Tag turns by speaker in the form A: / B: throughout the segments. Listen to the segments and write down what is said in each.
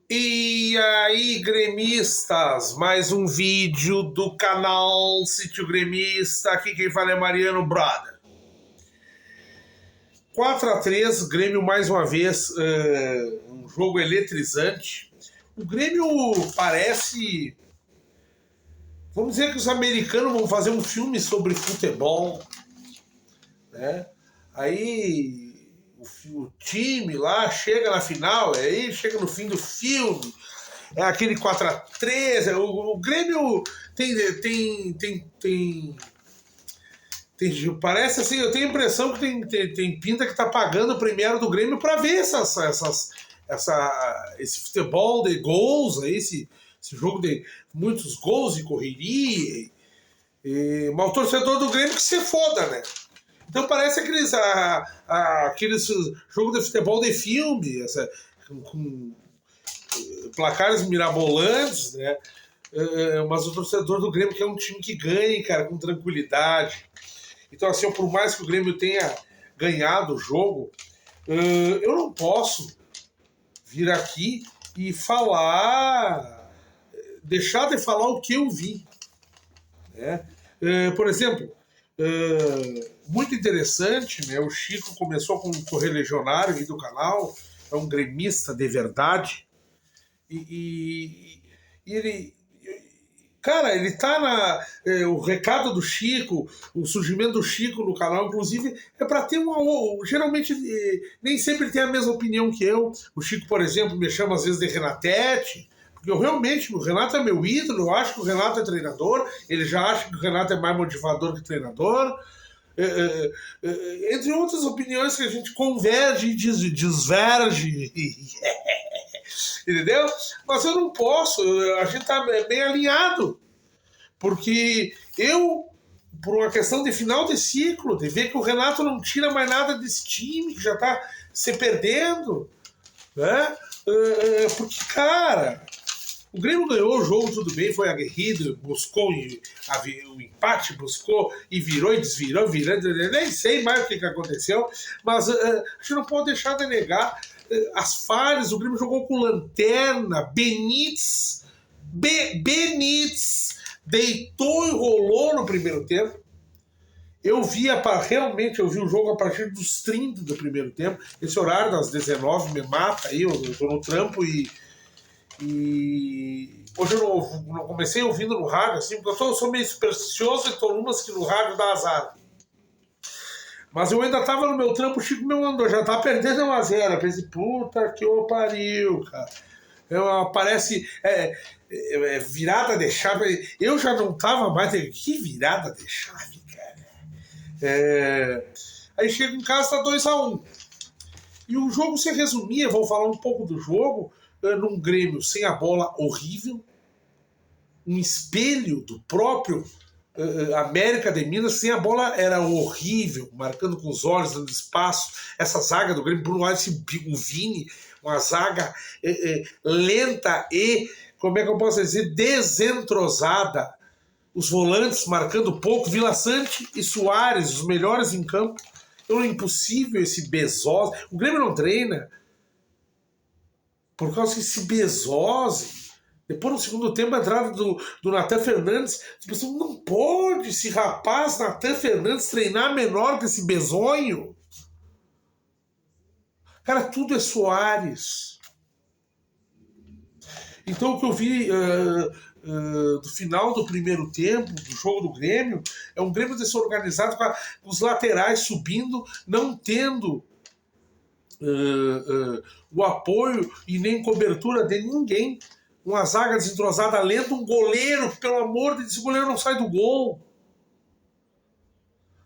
A: E aí, gremistas, mais um vídeo do canal Sítio Gremista. Aqui quem fala é Mariano Brother. 4-3, Grêmio mais uma vez, um jogo eletrizante. O Grêmio parece... Vamos dizer que os americanos vão fazer um filme sobre futebol, né? Aí o time lá chega na final, aí chega no fim do filme, é aquele 4-3, o Grêmio parece assim, eu tenho a impressão que tem pinta que tá pagando o Premiere do Grêmio para ver esse futebol de gols, esse jogo de muitos gols e correria, mas o torcedor do Grêmio que se foda, né? Então parece aqueles jogos de futebol de filme, com placares mirabolantes, né? Mas o torcedor do Grêmio quer um time que ganhe, cara, com tranquilidade. Então, assim, por mais que o Grêmio tenha ganhado o jogo, eu não posso vir aqui e deixar de falar o que eu vi, né? Por exemplo, muito interessante, né? O Chico começou com um correligionário aí do canal, é um gremista de verdade, e ele, cara, ele tá o recado do Chico, o surgimento do Chico no canal, inclusive, é para ter geralmente, nem sempre tem a mesma opinião que eu. O Chico, por exemplo, me chama às vezes de Renatete, porque o Renato é meu ídolo, eu acho que o Renato é treinador, ele já acha que o Renato é mais motivador que treinador, entre outras opiniões que a gente converge e diverge, entendeu? Mas eu não posso, a gente tá bem alinhado, porque por uma questão de final de ciclo, de ver que o Renato não tira mais nada desse time, que já tá se perdendo, né? Porque, cara, o Grêmio ganhou o jogo, tudo bem, foi aguerrido, buscou o empate, buscou e virou e desvirou, nem sei mais o que aconteceu, mas a gente não pode deixar de negar as falhas. O Grêmio jogou com lanterna, Benítez deitou e rolou no primeiro tempo. Realmente eu vi o jogo a partir dos 30 do primeiro tempo. Esse horário das 19 me mata aí, eu tô no trampo e hoje eu não comecei ouvindo no rádio, assim, porque eu sou meio supersticioso e tô numas que no rádio dá azar. Mas eu ainda tava no meu trampo, o Chico me mandou, já tá perdendo 1-0. Eu pensei, puta que o pariu, cara. Parece virada de chave. Eu já não tava mais. Que virada de chave, cara. Aí chego em casa, tá 2-1. E o jogo se resumia, vou falar um pouco do jogo, num Grêmio sem a bola horrível, um espelho do próprio América de Minas. Sem a bola era horrível, marcando com os olhos, dando espaço. Essa zaga do Grêmio, Bruno Alves e o Vini, uma zaga lenta e, como é que eu posso dizer, desentrosada. Os volantes marcando pouco, Vila Sante e Soares, os melhores em campo. Então é impossível esse Bezos. O Grêmio não treina por causa desse Bezos. Depois, no segundo tempo, a entrada do Nathan Fernandes. Você não pode, esse rapaz, Nathan Fernandes, treinar menor que esse bezonho. Cara, tudo é Soares. Então, o que eu vi do final do primeiro tempo, do jogo do Grêmio, é um Grêmio desorganizado, com os laterais subindo, não tendo o apoio e nem cobertura de ninguém. Uma zaga desentrosada, lenta, um goleiro, pelo amor de Deus, esse goleiro não sai do gol.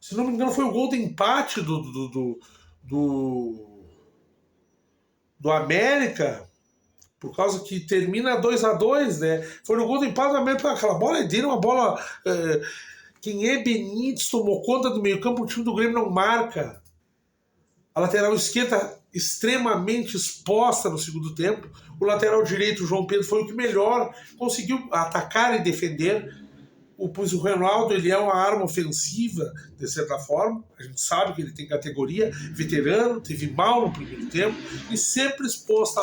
A: Se não me engano, foi o gol de empate do América, por causa que termina 2-2, né? Foi no gol de empate do América, aquela bola dele, uma bola... quem é Benítez tomou conta do meio campo, o time do Grêmio não marca. A lateral esquerda extremamente exposta no segundo tempo. O lateral direito, o João Pedro, foi o que melhor conseguiu atacar e defender. Pois o Ronaldo, ele é uma arma ofensiva, de certa forma. A gente sabe que ele tem categoria, veterano, teve mal no primeiro tempo e sempre exposto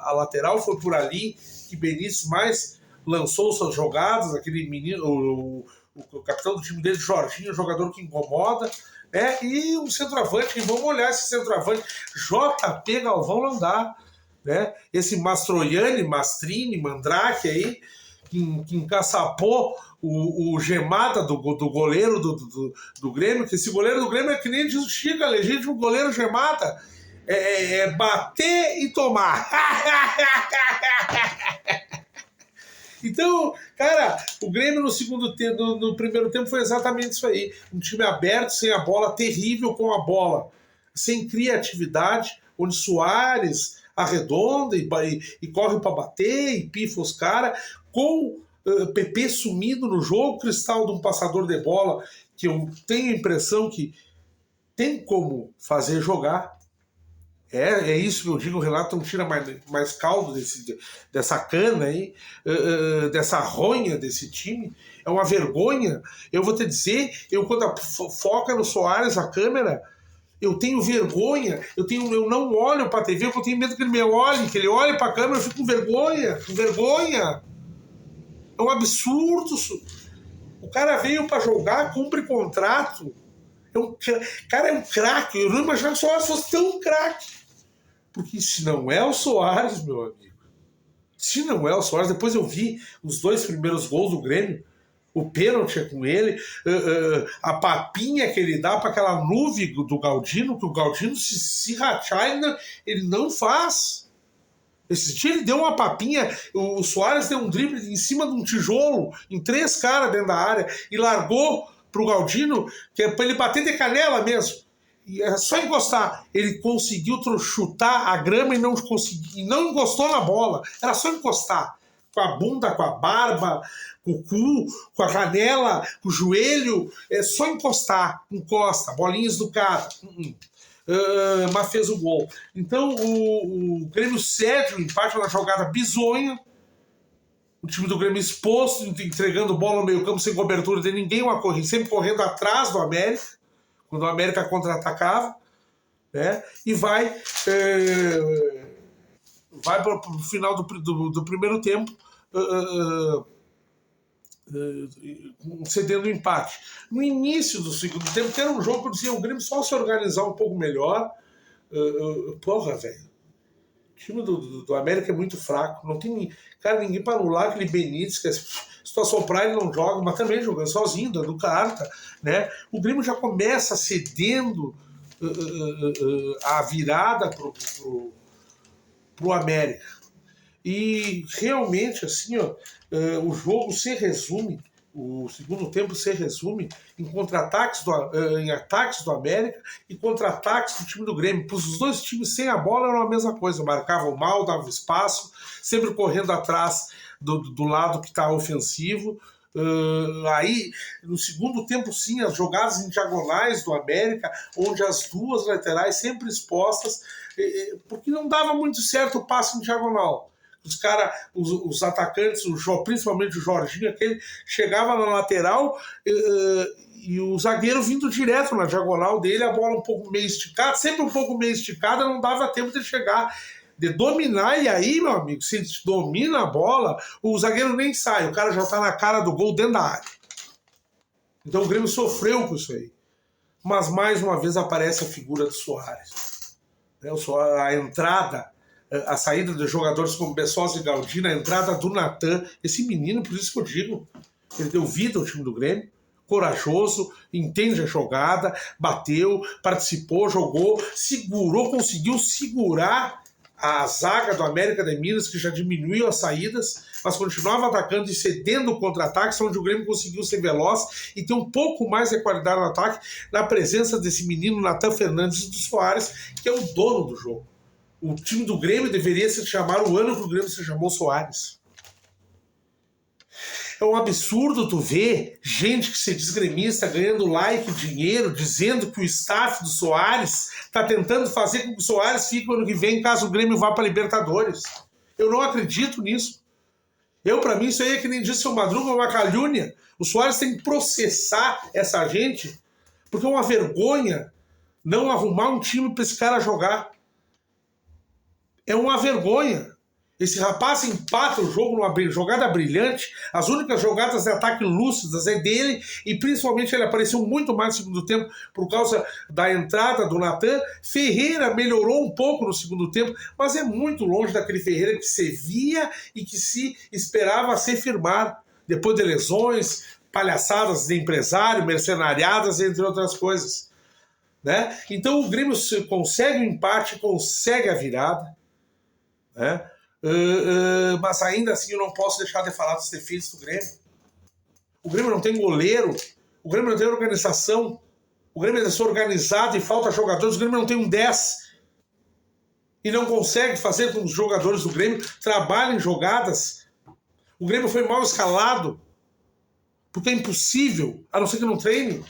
A: a lateral, foi por ali que Benítez mais lançou suas jogadas, aquele menino, o capitão do time dele, Jorginho, jogador que incomoda, né? E o centroavante, vamos olhar esse centroavante, JP Galvão não dá, né? Esse Mastroianni, Mastrini, Mandrake aí, que encaçapou o gemada do goleiro do Grêmio, que esse goleiro do Grêmio é que nem diz o Chica, legítimo goleiro gemada, é bater e tomar. Então, cara, o Grêmio no primeiro tempo foi exatamente isso aí. Um time aberto, sem a bola, terrível com a bola, sem criatividade, onde Soares arredonda e corre para bater e pifa os caras, com PP sumido no jogo, Cristal de um passador de bola, que eu tenho a impressão que tem como fazer jogar. É isso que eu digo, o Renato não tira mais caldo dessa cana aí, dessa ronha desse time. É uma vergonha. Eu vou te dizer, quando foca no Soares a câmera, eu tenho vergonha, eu não olho para a TV, porque eu tenho medo que ele me olhe, que ele olhe para a câmera, eu fico com vergonha. É um absurdo. O cara veio para jogar, cumpre contrato. Cara, é um craque. Eu não imaginava que o Soares fosse tão craque. Porque se não é o Soares, meu amigo, se não é o Soares, depois eu vi os 2 primeiros gols do Grêmio, o pênalti é com ele, a papinha que ele dá para aquela nuvem do Galdino, que o Galdino se rachar, ele não faz. Esse dia ele deu uma papinha, o Soares deu um drible em cima de um tijolo, em 3 caras dentro da área, e largou pro Galdino, que é para ele bater de canela mesmo. E é só encostar. Ele conseguiu chutar a grama e não encostou na bola. Era só encostar. Com a bunda, com a barba, com o cu, com a canela, com o joelho. É só encostar. Encosta. Bolinhas do cara. Mas fez o gol. Então o Grêmio cede o empate na jogada bizonha. O time do Grêmio exposto, entregando bola no meio campo sem cobertura de ninguém, sempre correndo atrás do América, quando o América contra-atacava, né? E vai para o final do primeiro tempo cedendo o empate. No início do segundo tempo, que era um jogo que eu dizia, o Grêmio só se organizar um pouco melhor, porra, velho. O time do América é muito fraco. Não tem ninguém para anular aquele Benítez, que se tu assoprar ele não joga, mas também jogando sozinho, dando carta, né? O Grêmio já começa cedendo a virada pro América. E realmente, assim, o jogo se resume, o segundo tempo se resume em em ataques do América e contra-ataques do time do Grêmio. Os 2 times sem a bola eram a mesma coisa, marcavam mal, davam espaço, sempre correndo atrás do lado que está ofensivo. Aí, no segundo tempo, sim, as jogadas em diagonais do América, onde as 2 laterais sempre expostas, porque não dava muito certo o passe em diagonal. Os atacantes, principalmente o Jorginho, aquele chegava na lateral e o zagueiro vindo direto na diagonal dele, a bola um pouco meio esticada, sempre um pouco meio esticada, não dava tempo de chegar, de dominar. E aí, meu amigo, se domina a bola, o zagueiro nem sai, o cara já tá na cara do gol dentro da área. Então o Grêmio sofreu com isso aí. Mas mais uma vez aparece a figura do Soares. A entrada, a saída de jogadores como Bessosa e Galdino, a entrada do Natan, esse menino, por isso que eu digo, ele deu vida ao time do Grêmio, corajoso, entende a jogada, bateu, participou, jogou, conseguiu segurar a zaga do América de Minas, que já diminuiu as saídas, mas continuava atacando e cedendo contra-ataques, onde o Grêmio conseguiu ser veloz e ter um pouco mais de qualidade no ataque, na presença desse menino Natan Fernandes e do Soares, que é o dono do jogo. O time do Grêmio deveria se chamar o ano que o Grêmio se chamou Soares. É um absurdo tu ver gente que se diz gremista ganhando like, dinheiro, dizendo que o staff do Soares está tentando fazer com que o Soares fique no ano que vem, caso o Grêmio vá para a Libertadores. Eu não acredito nisso. Para mim, isso aí é que nem disse o Madruga, uma calúnia. O Soares tem que processar essa gente, porque é uma vergonha não arrumar um time para esse cara jogar. É uma vergonha. Esse rapaz empata o jogo numa jogada brilhante. As únicas jogadas de ataque lúcidas é dele, e principalmente ele apareceu muito mais no segundo tempo por causa da entrada do Natan. Ferreira melhorou um pouco no segundo tempo, mas é muito longe daquele Ferreira que se via e que se esperava se firmar depois de lesões, palhaçadas de empresário, mercenariadas, entre outras coisas, né? Então o Grêmio consegue o empate, consegue a virada, né? Mas ainda assim eu não posso deixar de falar dos defeitos do Grêmio. O Grêmio não tem goleiro, o Grêmio não tem organização, o Grêmio é desorganizado e falta jogadores, o Grêmio não tem um 10 e não consegue fazer com que os jogadores do Grêmio trabalhem jogadas. O Grêmio foi mal escalado, porque é impossível, a não ser que não treine.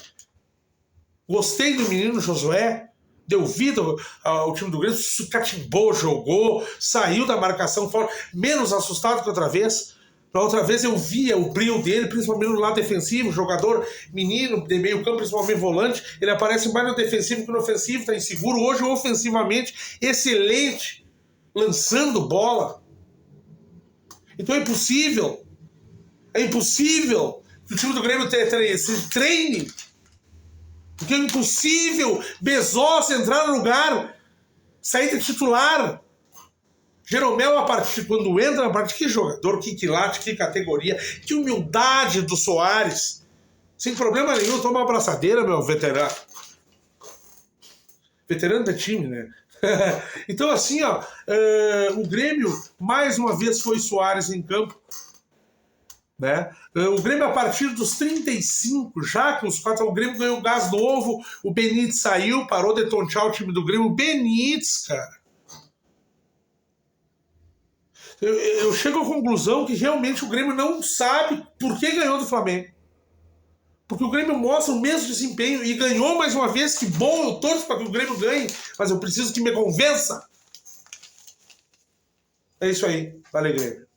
A: Gostei do menino Josué, deu vida ao time do Grêmio, catimbou, jogou, saiu da marcação fora, menos assustado que outra vez. Da outra vez eu via o brilho dele, principalmente no lado defensivo, jogador menino de meio campo, principalmente volante, ele aparece mais no defensivo que no ofensivo, está inseguro. Hoje, ofensivamente, excelente, lançando bola. Então é impossível que o time do Grêmio se treine. Porque é impossível Bezos entrar no lugar, sair de titular. Jeromel, a partir quando entra na partida, que jogador, que quilate, que categoria, que humildade do Soares. Sem problema nenhum, toma uma abraçadeira, meu veterano. Veterano de time, né? Então, assim, ó, o Grêmio, mais uma vez, foi Soares em campo. Né? O Grêmio, a partir dos 35, já com os 4, o Grêmio ganhou gás novo, o Benítez saiu, parou de tontear o time do Grêmio. O Benítez, cara. Eu chego à conclusão que realmente o Grêmio não sabe por que ganhou do Flamengo. Porque o Grêmio mostra o mesmo desempenho e ganhou mais uma vez. Que bom, eu torço para que o Grêmio ganhe, mas eu preciso que me convença. É isso aí. Valeu, Grêmio.